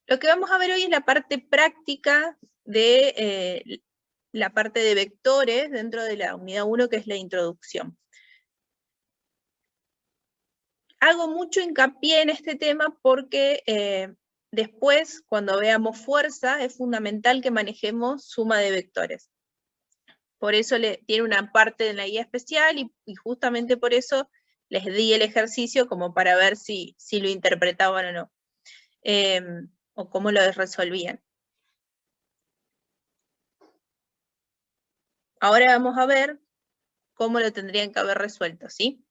Lo que vamos a ver hoy es la parte práctica de la parte de vectores dentro de la unidad 1, que es la introducción. Hago mucho hincapié en este tema porque después, cuando veamos fuerza, es fundamental que manejemos suma de vectores. Por eso tiene una parte en la guía especial y justamente por eso les di el ejercicio como para ver si lo interpretaban o no. O cómo lo resolvían. Ahora vamos a ver cómo lo tendrían que haber resuelto, ¿sí?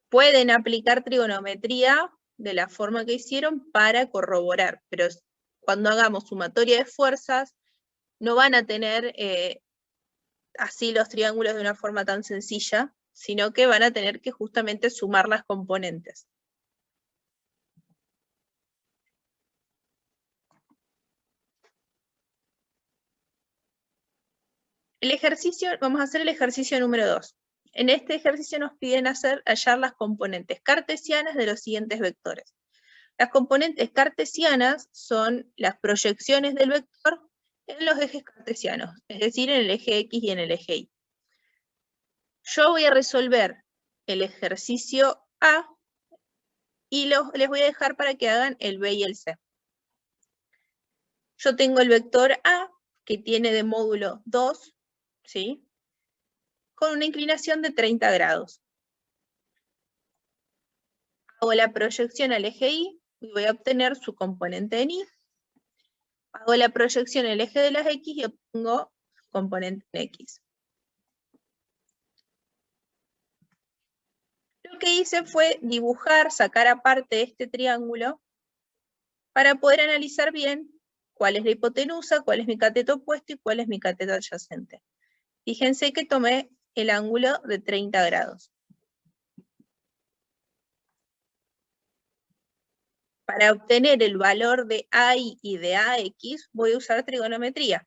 Pueden aplicar trigonometría de la forma que hicieron para corroborar, pero cuando hagamos sumatoria de fuerzas, no van a tener así los triángulos de una forma tan sencilla, sino que van a tener que justamente sumar las componentes. El ejercicio, vamos a hacer el ejercicio número 2. En este ejercicio nos piden hallar las componentes cartesianas de los siguientes vectores. Las componentes cartesianas son las proyecciones del vector en los ejes cartesianos, es decir, en el eje X y en el eje Y. Yo voy a resolver el ejercicio A y les voy a dejar para que hagan el B y el C. Yo tengo el vector A, que tiene de módulo 2, ¿sí? Con una inclinación de 30 grados. Hago la proyección al eje Y y voy a obtener su componente en Y. Hago la proyección al eje de las X y obtengo su componente en X. Lo que hice fue dibujar, sacar aparte este triángulo para poder analizar bien cuál es la hipotenusa, cuál es mi cateto opuesto y cuál es mi cateto adyacente. Fíjense que tomé el ángulo de 30 grados. Para obtener el valor de AI y de AX, voy a usar trigonometría.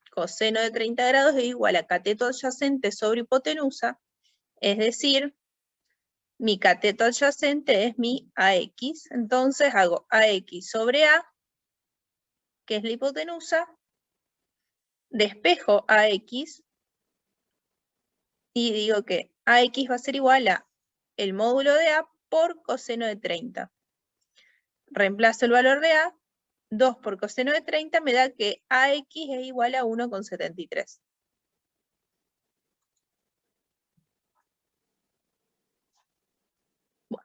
Coseno de 30 grados es igual a cateto adyacente sobre hipotenusa, es decir, mi cateto adyacente es mi AX, entonces hago AX sobre A, que es la hipotenusa, despejo AX, y digo que AX va a ser igual a el módulo de A por coseno de 30. Reemplazo el valor de A, 2 por coseno de 30 me da que AX es igual a 1,73.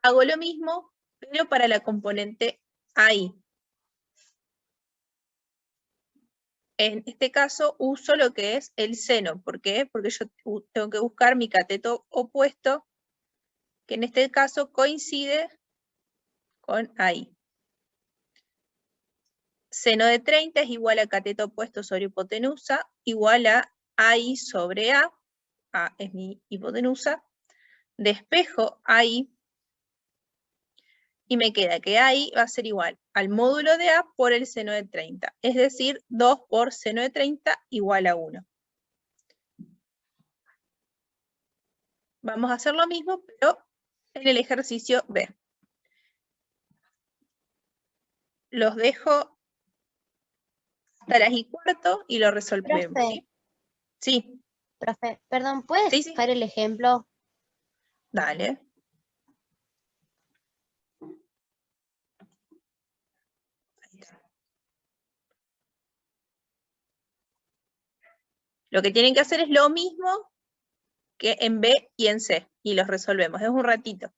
Hago lo mismo, pero para la componente AI. En este caso uso lo que es el seno. ¿Por qué? Porque yo tengo que buscar mi cateto opuesto, que en este caso coincide con AI. Seno de 30 es igual a cateto opuesto sobre hipotenusa, igual a AI sobre A. A es mi hipotenusa. Despejo AI y me queda que AI va a ser igual al módulo de A por el seno de 30. Es decir, 2 por seno de 30 igual a 1. Vamos a hacer lo mismo, pero en el ejercicio B. Los dejo hasta las 1:15 y lo resolvemos. Profe, ¿Sí? profe, perdón, ¿puedes Sí, sí. sacar el ejemplo? Dale. Ahí está. Lo que tienen que hacer es lo mismo que en B y en C, y los resolvemos. Es un ratito.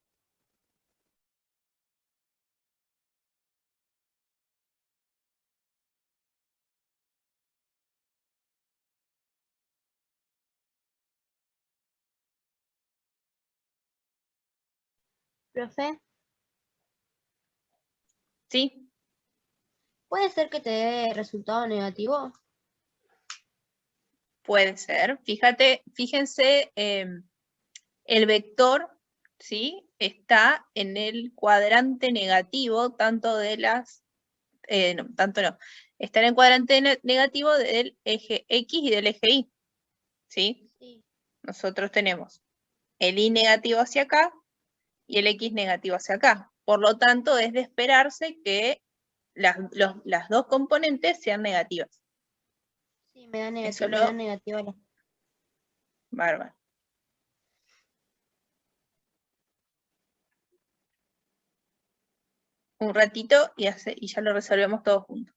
Profe, ¿Sí? ¿puede ser que te dé resultado negativo? Puede ser. Fíjense, el vector, ¿sí? Está en el cuadrante negativo, tanto de las... no, tanto no. Está en el cuadrante negativo del eje X y del eje Y. ¿Sí? Sí. Nosotros tenemos el Y negativo hacia acá y el X negativo hacia acá. Por lo tanto, es de esperarse que las dos componentes sean negativas. Sí, me da Eso negativo, me da negativa la. Bárbaro. Un ratito y ya lo resolvemos todos juntos.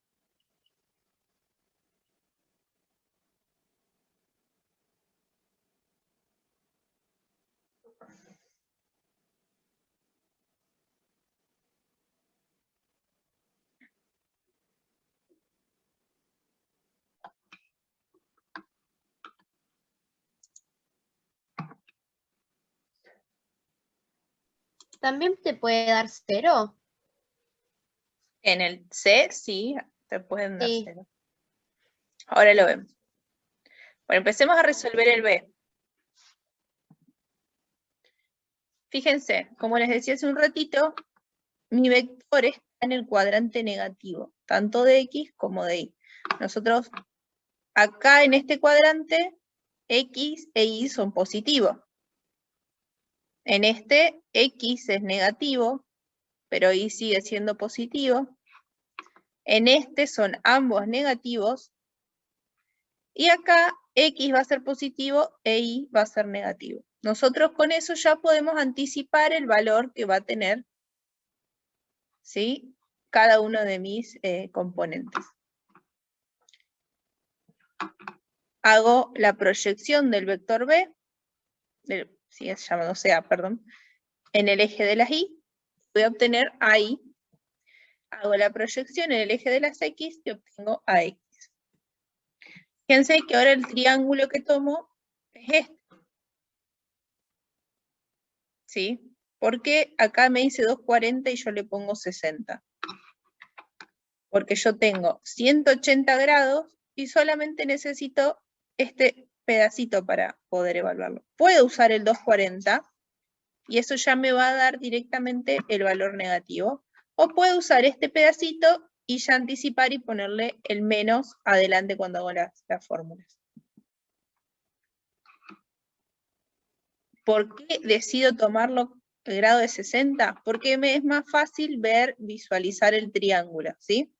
¿También te puede dar 0? En el C, sí, te pueden dar Sí. 0. Ahora lo vemos. Bueno, empecemos a resolver el B. Fíjense, como les decía hace un ratito, mi vector está en el cuadrante negativo, tanto de X como de Y. Nosotros, acá en este cuadrante, X e Y son positivos. En este, X es negativo, pero Y sigue siendo positivo. En este son ambos negativos. Y acá X va a ser positivo e Y va a ser negativo. Nosotros con eso ya podemos anticipar el valor que va a tener, ¿sí?, cada uno de mis componentes. Hago la proyección del vector B, sigue llamándose A, perdón, en el eje de las Y, voy a obtener AI. Hago la proyección en el eje de las X y obtengo AX. Fíjense que ahora el triángulo que tomo es este. ¿Sí? Porque acá me dice 240 y yo le pongo 60. Porque yo tengo 180 grados y solamente necesito este pedacito para poder evaluarlo. Puedo usar el 240 y eso ya me va a dar directamente el valor negativo. O puedo usar este pedacito y ya anticipar y ponerle el menos adelante cuando hago las fórmulas. ¿Por qué decido tomarlo el grado de 60? Porque me es más fácil visualizar el triángulo, ¿sí?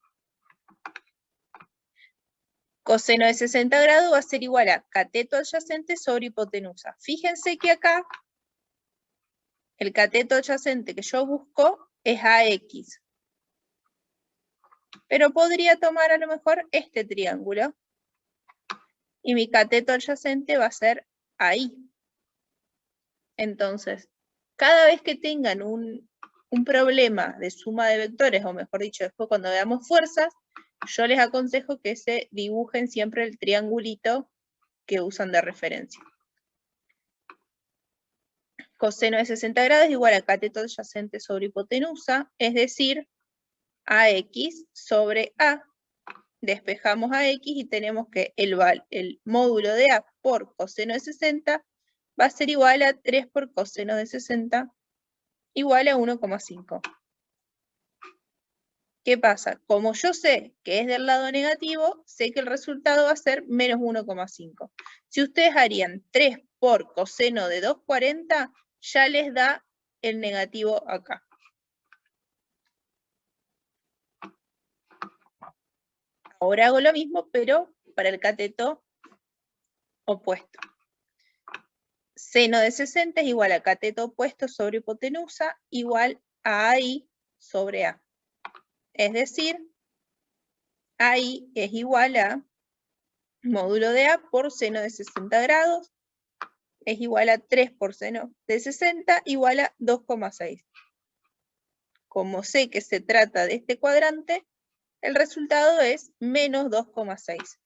Coseno de 60 grados va a ser igual a cateto adyacente sobre hipotenusa. Fíjense que acá el cateto adyacente que yo busco es AX. Pero podría tomar a lo mejor este triángulo y mi cateto adyacente va a ser ahí. Entonces, cada vez que tengan un problema de suma de vectores, o mejor dicho, después cuando veamos fuerzas, yo les aconsejo que se dibujen siempre el triangulito que usan de referencia. Coseno de 60 grados es igual a cateto adyacente sobre hipotenusa, es decir, AX sobre A. Despejamos a X y tenemos que el módulo de A por coseno de 60 va a ser igual a 3 por coseno de 60, igual a 1,5. ¿Qué pasa? Como yo sé que es del lado negativo, sé que el resultado va a ser menos 1,5. Si ustedes harían 3 por coseno de 240, ya les da el negativo acá. Ahora hago lo mismo, pero para el cateto opuesto. Seno de 60 es igual a cateto opuesto sobre hipotenusa, igual a AI sobre A. Es decir, AI es igual a módulo de A por seno de 60 grados, es igual a 3 por seno de 60, igual a 2,6. Como sé que se trata de este cuadrante, el resultado es menos 2,6.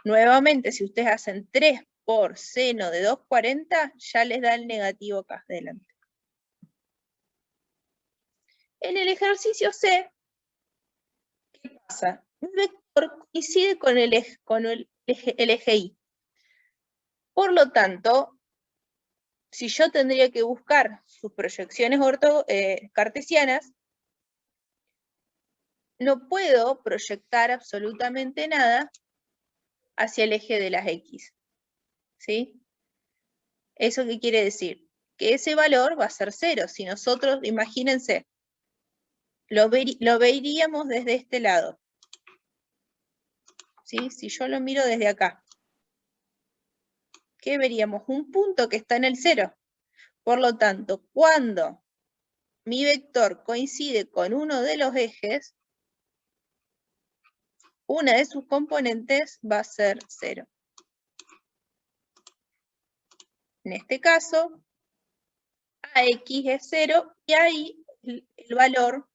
Nuevamente, si ustedes hacen 3 por seno de 240, ya les da el negativo acá adelante. En el ejercicio C, ¿qué pasa? Un vector coincide con el eje Y. Por lo tanto, si yo tendría que buscar sus proyecciones cartesianas, no puedo proyectar absolutamente nada hacia el eje de las X. ¿Sí? ¿Eso qué quiere decir? Que ese valor va a ser 0. Si nosotros, imagínense, lo veríamos desde este lado. ¿Sí? Si yo lo miro desde acá, ¿qué veríamos? Un punto que está en el 0. Por lo tanto, cuando mi vector coincide con uno de los ejes, una de sus componentes va a ser 0. En este caso, AX es 0 y ahí el valor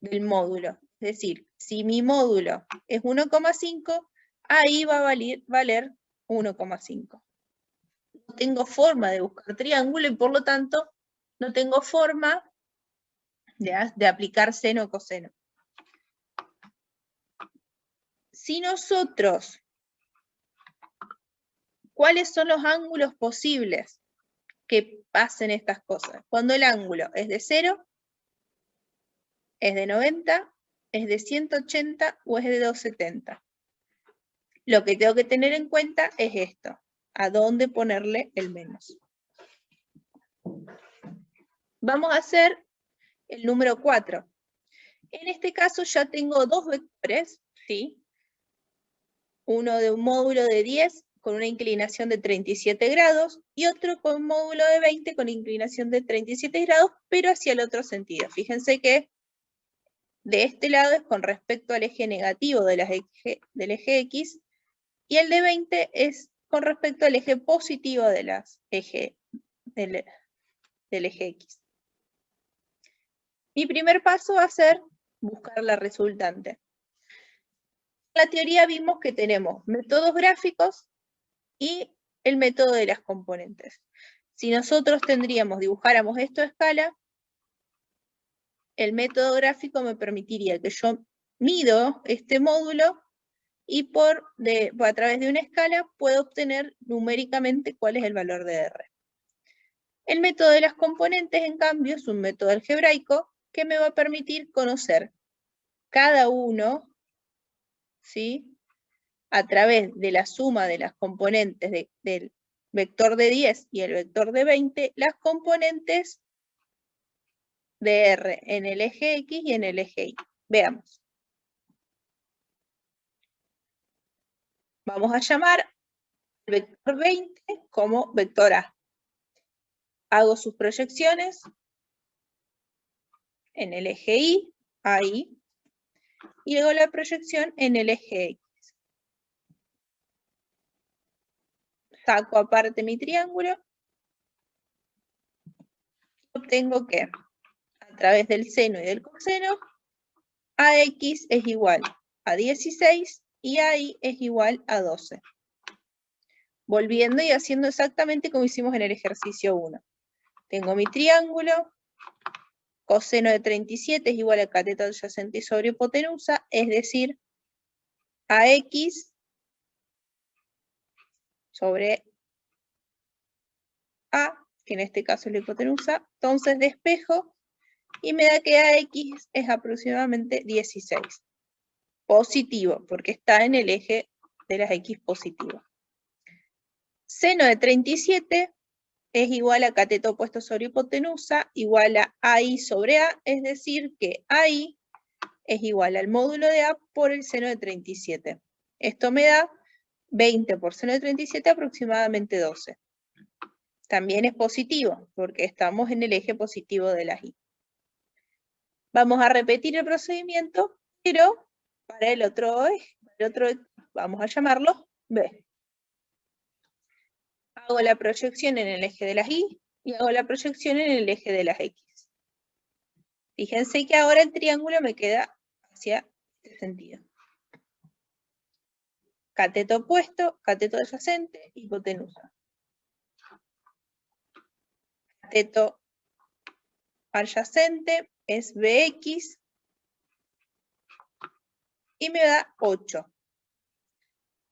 del módulo. Es decir, si mi módulo es 1,5, ahí va a valer 1,5. No tengo forma de buscar triángulo y por lo tanto no tengo forma de aplicar seno o coseno. Si nosotros, ¿cuáles son los ángulos posibles que pasen estas cosas? Cuando el ángulo es de 0, es de 90, es de 180 o es de 270. Lo que tengo que tener en cuenta es esto, a dónde ponerle el menos. Vamos a hacer el número 4. En este caso ya tengo dos vectores, ¿sí? Uno de un módulo de 10 con una inclinación de 37 grados y otro con un módulo de 20 con inclinación de 37 grados, pero hacia el otro sentido. Fíjense que de este lado es con respecto al eje negativo del eje X y el de 20 es con respecto al eje positivo del eje X. Mi primer paso va a ser buscar la resultante. En la teoría vimos que tenemos métodos gráficos y el método de las componentes. Si nosotros dibujáramos esto a escala, el método gráfico me permitiría que yo mido este módulo y a través de una escala puedo obtener numéricamente cuál es el valor de R. El método de las componentes, en cambio, es un método algebraico que me va a permitir conocer cada uno, ¿sí?, a través de la suma de las componentes del vector de 10 y el vector de 20, las componentes de R en el eje X y en el eje Y. Veamos. Vamos a llamar al vector 20 como vector A. Hago sus proyecciones en el eje Y, ahí, y hago la proyección en el eje X. Saco aparte mi triángulo, obtengo que a través del seno y del coseno, AX es igual a 16 y AI es igual a 12. Volviendo y haciendo exactamente como hicimos en el ejercicio 1. Tengo mi triángulo, coseno de 37 es igual a cateto adyacente sobre hipotenusa, es decir, AX sobre A, que en este caso es la hipotenusa, entonces despejo y me da que AX es aproximadamente 16. Positivo, porque está en el eje de las X positivas. Seno de 37 es igual a cateto opuesto sobre hipotenusa, igual a AI sobre A, es decir que AI es igual al módulo de A por el seno de 37. Esto me da 20 por seno de 37, aproximadamente 12. También es positivo, porque estamos en el eje positivo de la Y. Vamos a repetir el procedimiento, pero para el otro eje, vamos a llamarlo B. Hago la proyección en el eje de las Y y hago la proyección en el eje de las X. Fíjense que ahora el triángulo me queda hacia este sentido. Cateto opuesto, cateto adyacente, hipotenusa. Cateto adyacente es BX y me da 8.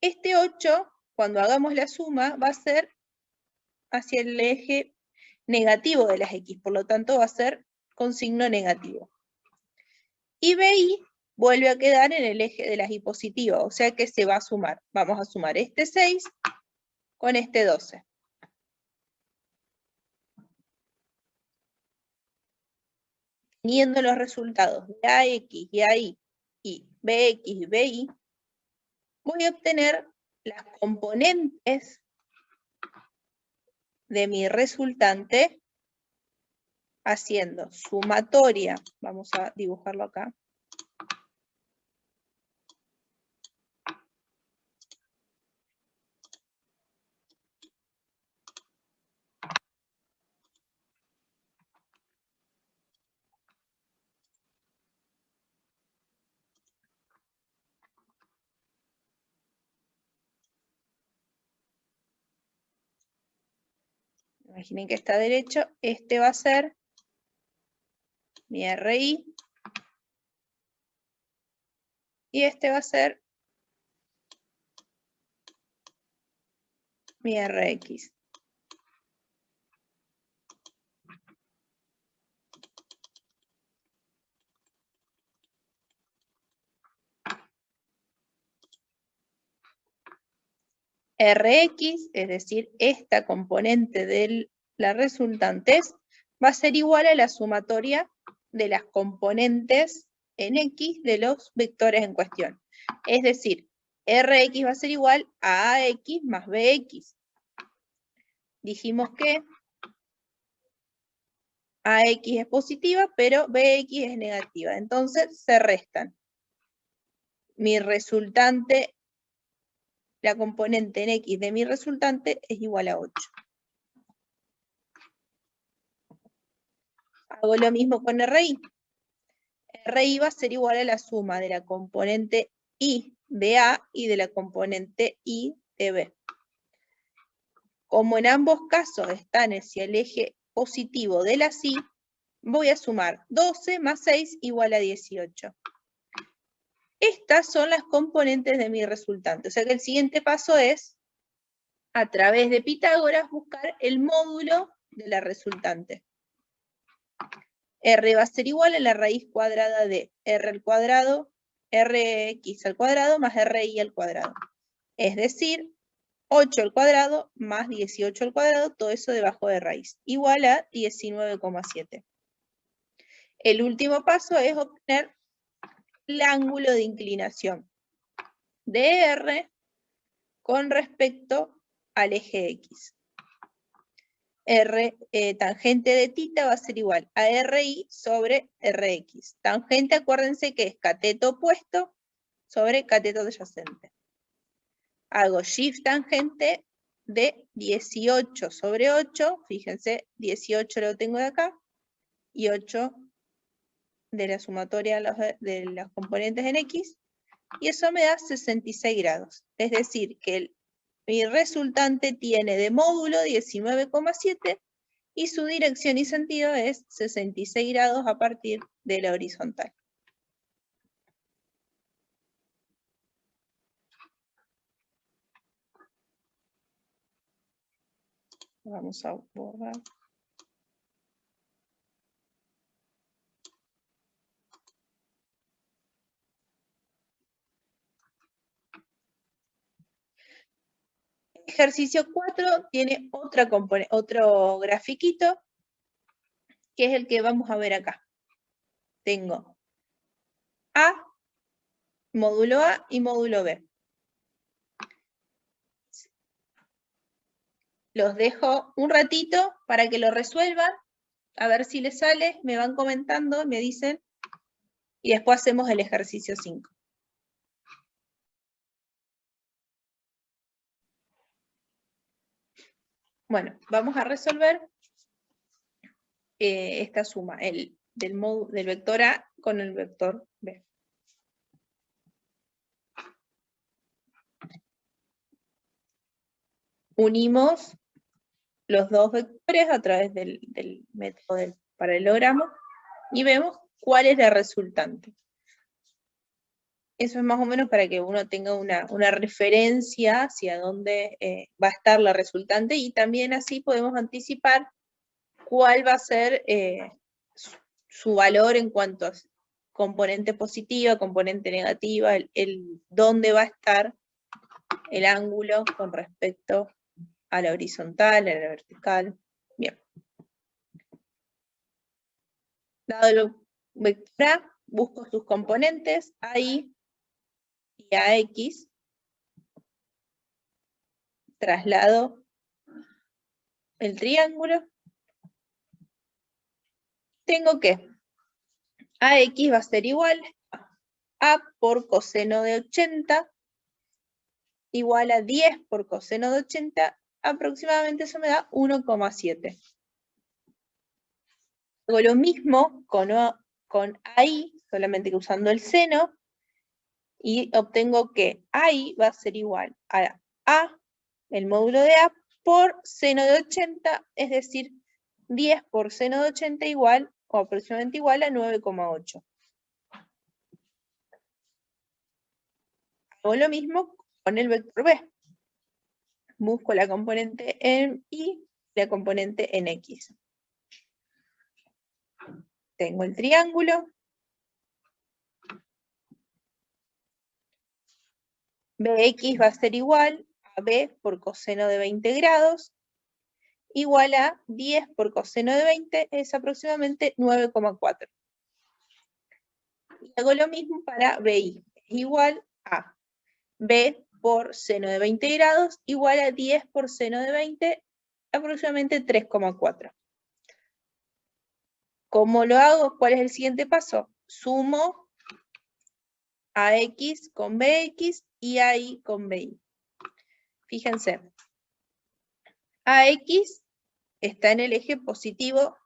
Este 8, cuando hagamos la suma, va a ser hacia el eje negativo de las X, por lo tanto va a ser con signo negativo. Y BI vuelve a quedar en el eje de las Y positivas, o sea que se va a sumar. Vamos a sumar este 6 con este 12. teniendo los resultados de AX y AI y BX y BY, voy a obtener las componentes de mi resultante haciendo sumatoria. Vamos a dibujarlo acá. Imaginen que está derecho, este va a ser mi RI y este va a ser mi RX. Rx, es decir, esta componente de la resultantes, va a ser igual a la sumatoria de las componentes en X de los vectores en cuestión. Es decir, Rx va a ser igual a AX más BX. Dijimos que AX es positiva, pero BX es negativa. Entonces se restan. Mi resultante, la componente en X de mi resultante es igual a 8. Hago lo mismo con RI. RI va a ser igual a la suma de la componente I de A y de la componente I de B. Como en ambos casos están hacia el eje positivo de la I, voy a sumar 12 más 6 igual a 18. Estas son las componentes de mi resultante. O sea que el siguiente paso es, a través de Pitágoras, buscar el módulo de la resultante. R va a ser igual a la raíz cuadrada de R al cuadrado, Rx al cuadrado más Ri al cuadrado. Es decir, 8 al cuadrado más 18 al cuadrado, todo eso debajo de raíz, igual a 19,7. El último paso es obtener el ángulo de inclinación de R con respecto al eje X. Tangente de θ va a ser igual a RI sobre RX. Tangente, acuérdense que es cateto opuesto sobre cateto adyacente. Hago shift tangente de 18 sobre 8, fíjense, 18 lo tengo de acá, y 8 de la sumatoria de las componentes en X, y eso me da 66 grados. Es decir, que mi resultante tiene de módulo 19,7 y su dirección y sentido es 66 grados a partir de la horizontal. Vamos a borrar. Ejercicio 4 tiene otro grafiquito, que es el que vamos a ver acá. Tengo A, módulo A y módulo B. Los dejo un ratito para que lo resuelvan, a ver si les sale, me van comentando, me dicen, y después hacemos el ejercicio 5. Bueno, vamos a resolver esta suma, del vector A con el vector B. Unimos los dos vectores a través del método del paralelogramo y vemos cuál es la resultante. Eso es más o menos para que uno tenga una referencia hacia dónde va a estar la resultante, y también así podemos anticipar cuál va a ser su valor en cuanto a componente positiva, componente negativa, dónde va a estar el ángulo con respecto a la horizontal, a la vertical. Bien. Dado vector A, busco sus componentes, AI y AX, traslado el triángulo, tengo que AX va a ser igual a por coseno de 80 igual a 10 por coseno de 80, aproximadamente eso me da 1,7. Hago lo mismo con AI, solamente que usando el seno, y obtengo que AI va a ser igual a A, el módulo de A, por seno de 80, es decir, 10 por seno de 80 igual, o aproximadamente igual a 9,8. Hago lo mismo con el vector B. Busco la componente en Y y la componente en X. Tengo el triángulo. Bx va a ser igual a B por coseno de 20 grados, igual a 10 por coseno de 20, es aproximadamente 9,4. Y hago lo mismo para BI, es igual a B por seno de 20 grados, igual a 10 por seno de 20, aproximadamente 3,4. ¿Cómo lo hago? ¿Cuál es el siguiente paso? Sumo AX con BX y AI con BI. Fíjense, AX está en el eje positivo,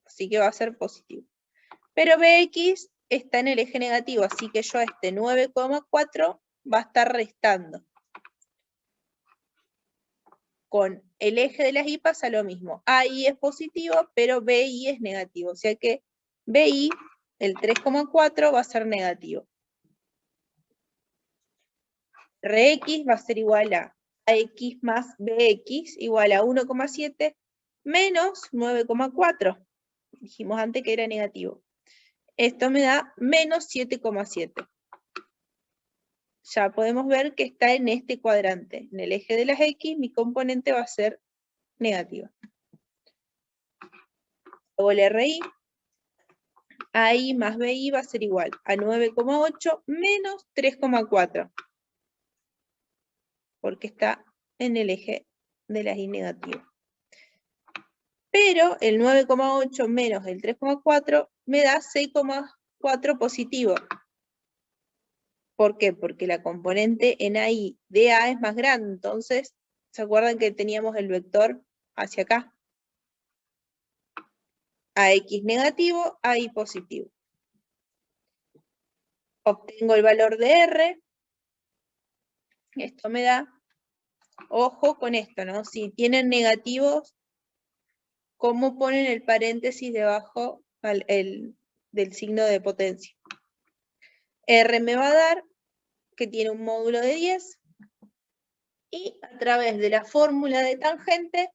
así que va a ser positivo. Pero BX está en el eje negativo, así que yo este 9,4 va a estar restando. Con el eje de las Y pasa lo mismo. AI es positivo, pero BI es negativo. O sea que BI, el 3,4, va a ser negativo. RX va a ser igual a AX más BX, igual a 1,7 menos 9,4. Dijimos antes que era negativo. Esto me da menos 7,7. Ya podemos ver que está en este cuadrante. En el eje de las X, mi componente va a ser negativa. Luego el RI, AI más BI va a ser igual a 9,8 menos 3,4. Porque está en el eje de las Y negativas. Pero el 9,8 menos el 3,4 me da 6,4 positivo. ¿Por qué? Porque la componente en AI de A es más grande. Entonces, ¿se acuerdan que teníamos el vector hacia acá? AX negativo, AI positivo. Obtengo el valor de R. Esto me da, ojo con esto, ¿no? Si tienen negativos, ¿cómo ponen el paréntesis debajo del signo de potencia? R me va a dar que tiene un módulo de 10 y a través de la fórmula de tangente,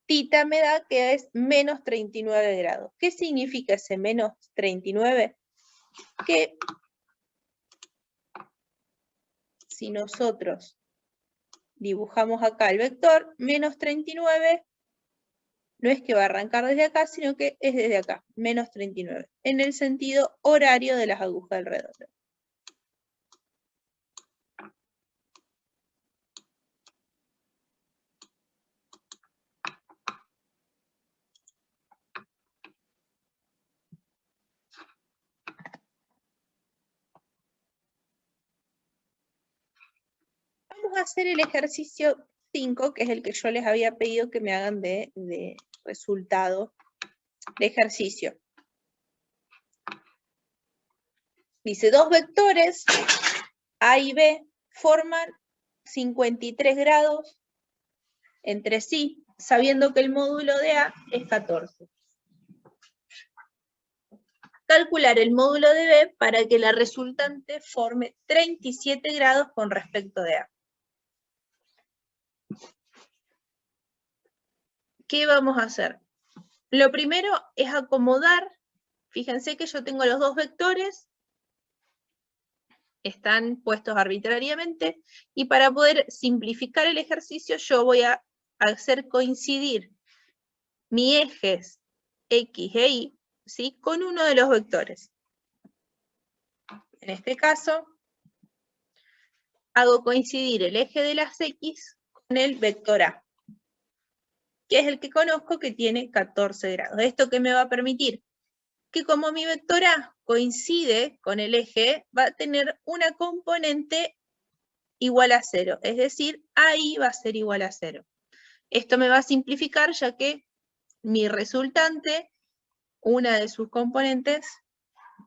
θ me da que es menos 39 grados. ¿Qué significa ese menos 39? Que si nosotros dibujamos acá el vector, menos 39, no es que va a arrancar desde acá, sino que es desde acá, menos 39, en el sentido horario de las agujas del reloj. Vamos a hacer el ejercicio 5, que es el que yo les había pedido que me hagan de resultado de ejercicio. Dice, dos vectores A y B forman 53 grados entre sí, sabiendo que el módulo de A es 14. Calcular el módulo de B para que la resultante forme 37 grados con respecto de A. ¿Qué vamos a hacer? Lo primero es acomodar. Fíjense que yo tengo los dos vectores, están puestos arbitrariamente, y para poder simplificar el ejercicio yo voy a hacer coincidir mis ejes X e Y ¿sí? Con uno de los vectores. En este caso, hago coincidir el eje de las X con el vector A, que es el que conozco que tiene 14 grados. ¿Esto qué me va a permitir? Que como mi vector A coincide con el eje, va a tener una componente igual a 0, es decir, ahí va a ser igual a 0. Esto me va a simplificar ya que mi resultante, una de sus componentes,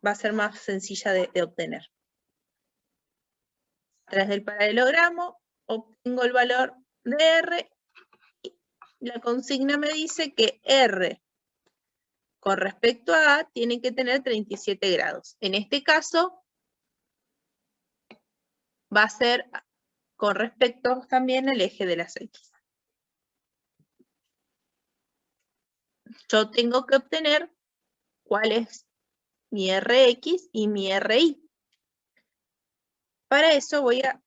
va a ser más sencilla de obtener. A través del paralelogramo obtengo el valor de R y la consigna me dice que R con respecto a A tiene que tener 37 grados. En este caso va a ser con respecto también al eje de las X. Yo tengo que obtener cuál es mi Rx y mi Ri. Para eso voy a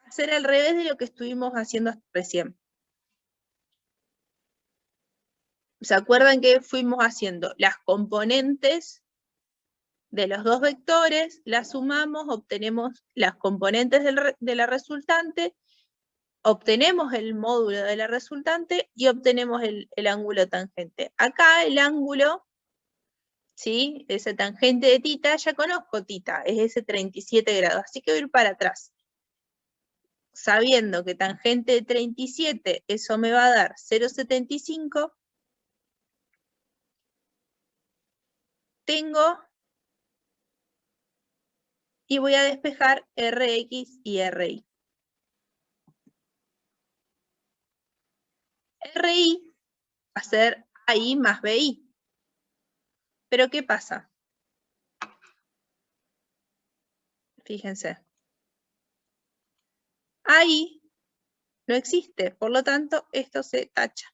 hacer al revés de lo que estuvimos haciendo recién. ¿Se acuerdan que fuimos haciendo las componentes de los dos vectores, las sumamos, obtenemos las componentes de la resultante, obtenemos el módulo de la resultante y obtenemos el ángulo tangente? Acá el ángulo, ¿sí? Ese tangente de tita, ya conozco tita, es ese 37 grados, así que voy a ir para atrás. Sabiendo que tangente de 37, eso me va a dar 0,75, tengo y voy a despejar Rx y Ri. Ri va a ser AI más BI. Pero ¿qué pasa? Fíjense. AI no existe, por lo tanto, esto se tacha.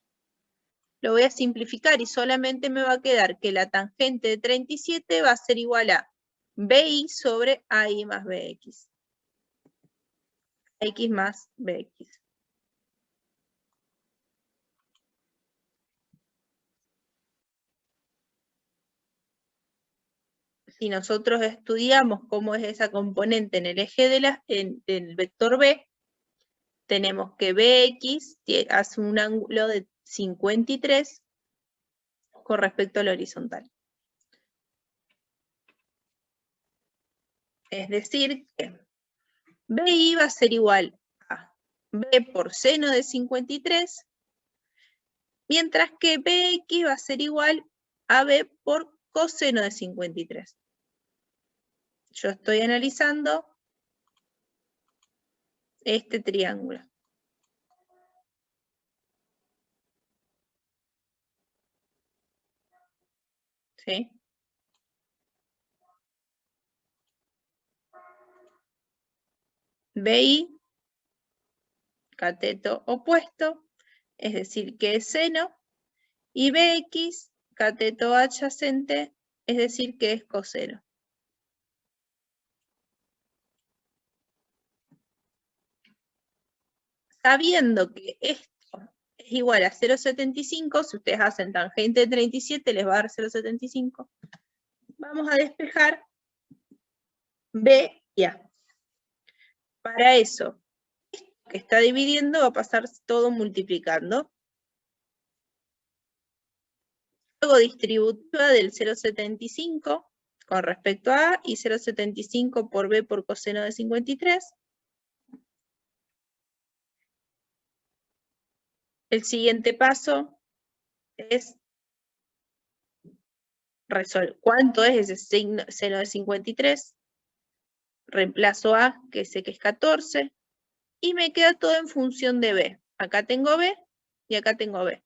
Lo voy a simplificar y solamente me va a quedar que la tangente de 37 va a ser igual a BI sobre AI más BX. X más BX. Si nosotros estudiamos cómo es esa componente en el eje del vector B, tenemos que BX hace un ángulo de 53 con respecto al horizontal. Es decir, que BI va a ser igual a B por seno de 53, mientras que BX va a ser igual a B por coseno de 53. Yo estoy analizando este triángulo. ¿Sí? BI, cateto opuesto, es decir, que es seno, y BX, cateto adyacente, es decir, que es coseno. Sabiendo que esto es igual a 0,75, si ustedes hacen tangente de 37, les va a dar 0,75. Vamos a despejar B y A. Para eso, esto que está dividiendo va a pasar todo multiplicando. Luego distributiva del 0,75 con respecto a A y 0,75 por B por coseno de 53. El siguiente paso es resolver cuánto es ese seno de 53. Reemplazo A, que sé que es 14, y me queda todo en función de B. Acá tengo B y acá tengo B.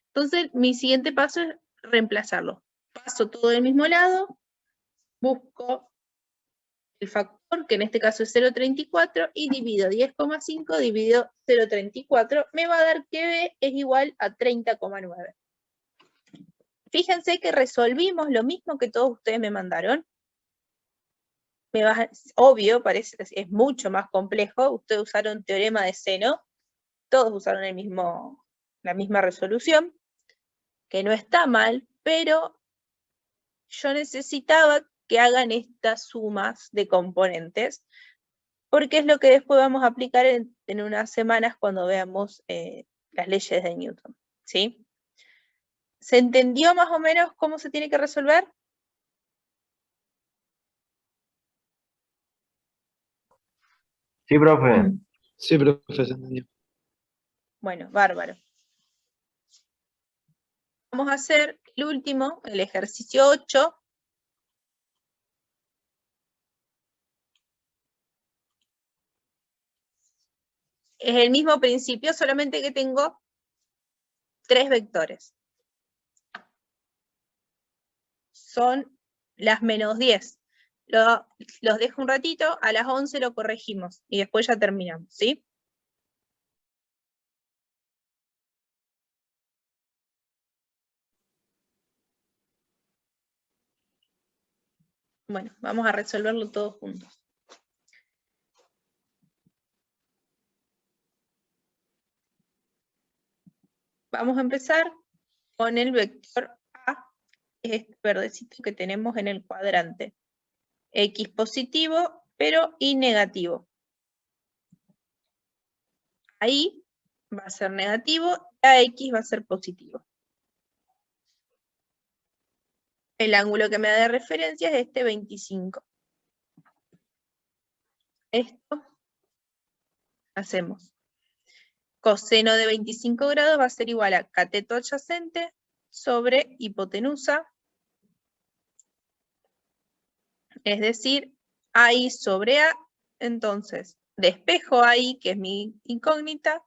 Entonces, mi siguiente paso es reemplazarlo. Paso todo del mismo lado, busco el factor, que en este caso es 0,34, y divido 10,5, divido 0,34, me va a dar que B es igual a 30,9. Fíjense que resolvimos lo mismo que todos ustedes me mandaron. Obvio, parece, es mucho más complejo. Ustedes usaron teorema de seno, todos usaron la misma resolución, que no está mal, pero yo necesitaba que hagan estas sumas de componentes, porque es lo que después vamos a aplicar en unas semanas cuando veamos las leyes de Newton, ¿sí? ¿Se entendió más o menos cómo se tiene que resolver? Sí, profe. Sí, profe, se entendió. Bueno, bárbaro. Vamos a hacer el último, el ejercicio 8. Es el mismo principio, solamente que tengo 3 vectores. Son las -10. Los dejo un ratito, a las 11 lo corregimos y después ya terminamos, ¿sí? Bueno, vamos a resolverlo todos juntos. Vamos a empezar con el vector A, que es este verdecito que tenemos en el cuadrante. X positivo, pero Y negativo. Ahí va a ser negativo, y AX va a ser positivo. El ángulo que me da de referencia es este 25. Esto hacemos. Coseno de 25 grados va a ser igual a cateto adyacente sobre hipotenusa, es decir, AI sobre A. Entonces, despejo AI, que es mi incógnita,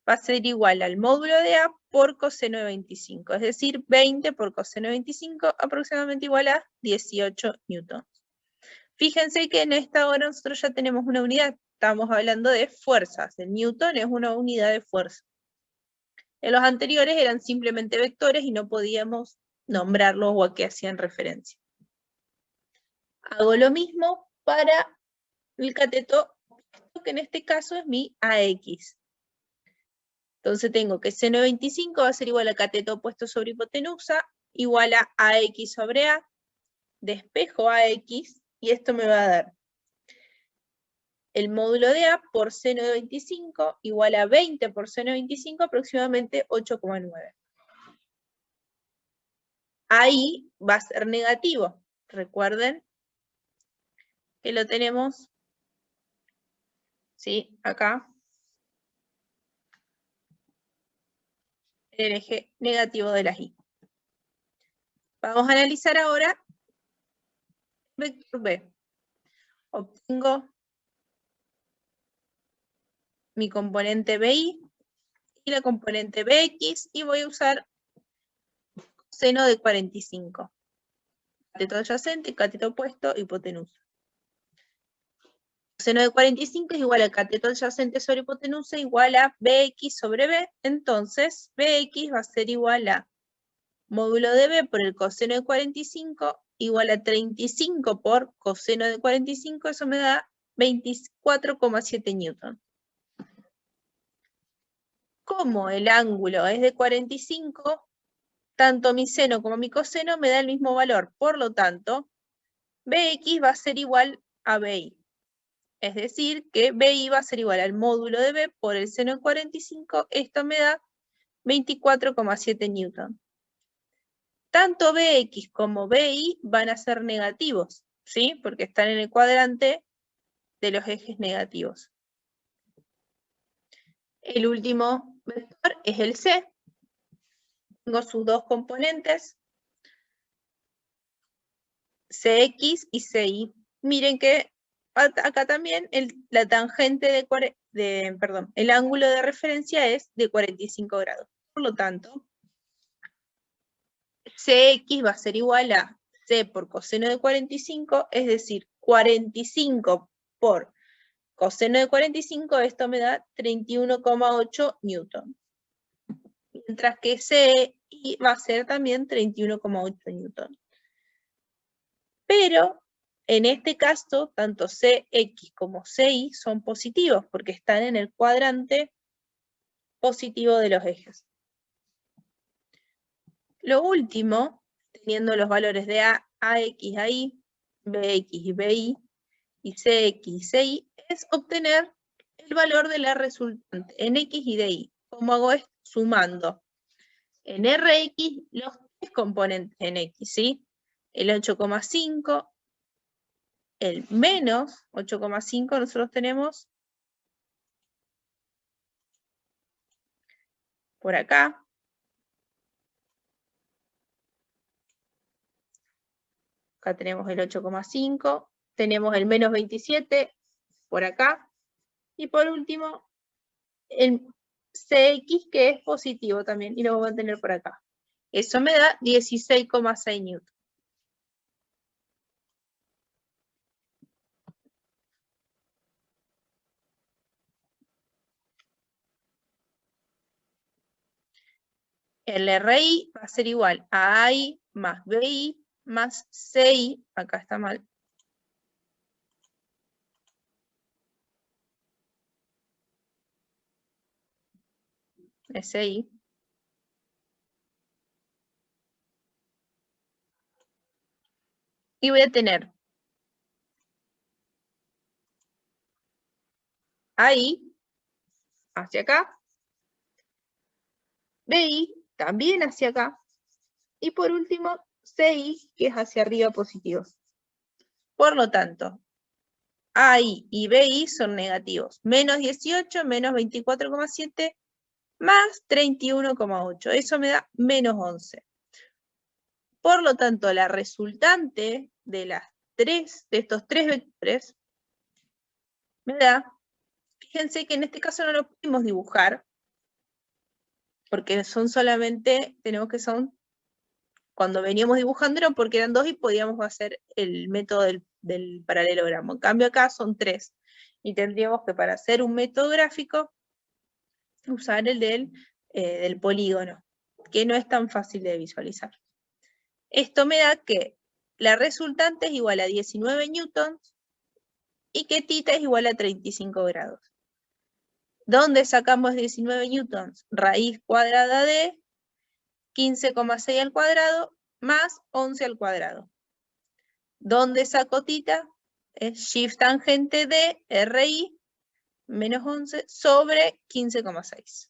va a ser igual al módulo de A por coseno de 25, es decir, 20 por coseno de 25, aproximadamente igual a 18 newtons. Fíjense que en esta hora nosotros ya tenemos una unidad, estamos hablando de fuerzas, el newton es una unidad de fuerza. En los anteriores eran simplemente vectores y no podíamos nombrarlos o a qué hacían referencia. Hago lo mismo para el cateto, que en este caso es mi AX. Entonces tengo que seno de 25 va a ser igual a cateto opuesto sobre hipotenusa, igual a AX sobre A, despejo AX, y esto me va a dar el módulo de A por seno de 25, igual a 20 por seno de 25, aproximadamente 8,9. Ahí va a ser negativo. Recuerden que lo tenemos, ¿sí? Acá. El eje negativo de las Y. Vamos a analizar ahora el vector B. Obtengo mi componente BI y la componente BX y voy a usar seno de 45. Cateto adyacente, cateto opuesto, hipotenusa. Seno de 45 es igual a cateto adyacente sobre hipotenusa igual a BX sobre B. Entonces, BX va a ser igual a módulo de B por el coseno de 45 igual a 35 por coseno de 45, eso me da 24,7 newton. Como el ángulo es de 45, tanto mi seno como mi coseno me da el mismo valor. Por lo tanto, BX va a ser igual a BI. Es decir, que BI va a ser igual al módulo de B por el seno de 45. Esto me da 24,7 newton. Tanto BX como BI van a ser negativos, ¿sí? Porque están en el cuadrante de los ejes negativos. El último vector es el C. Tengo sus dos componentes, CX y CY. Miren que acá también la tangente el ángulo de referencia es de 45 grados. Por lo tanto, CX va a ser igual a C por coseno de 45, es decir, 45 por coseno de 45, esto me da 31,8 newton. Mientras que CY va a ser también 31,8 newton. Pero en este caso, tanto CX como CY son positivos porque están en el cuadrante positivo de los ejes. Lo último, teniendo los valores de AX a Y, BX y BY, y CX y CY, es obtener el valor de la resultante en X y DY. ¿Cómo hago esto? Sumando en RX los tres componentes en X, ¿sí? El 8,5, el menos 8,5 nosotros tenemos por acá. Acá tenemos el 8,5, tenemos el menos 27 por acá, y por último el CX, que es positivo también, y lo vamos a tener por acá. Eso me da 16,6 newton. El RI va a ser igual a AI más BI más CI, acá está mal. SI. Y voy a tener AI hacia acá, BI también hacia acá, y por último CI, que es hacia arriba positivo. Por lo tanto, AI y BI son negativos. Menos 18, menos 24,7, más 31,8. Eso me da menos 11. Por lo tanto, la resultante de estos tres vectores me da, fíjense que en este caso no lo pudimos dibujar, porque son solamente, cuando veníamos dibujando eran porque eran 2 y podíamos hacer el método del paralelogramo. En cambio acá son 3. Y tendríamos que, para hacer un método gráfico, usar el del polígono, que no es tan fácil de visualizar. Esto me da que la resultante es igual a 19 newtons y que θ es igual a 35 grados. ¿Dónde sacamos 19 newtons? Raíz cuadrada de 15,6 al cuadrado más 11 al cuadrado. ¿Dónde saco θ? Es shift tangente de RI menos 11 sobre 15,6.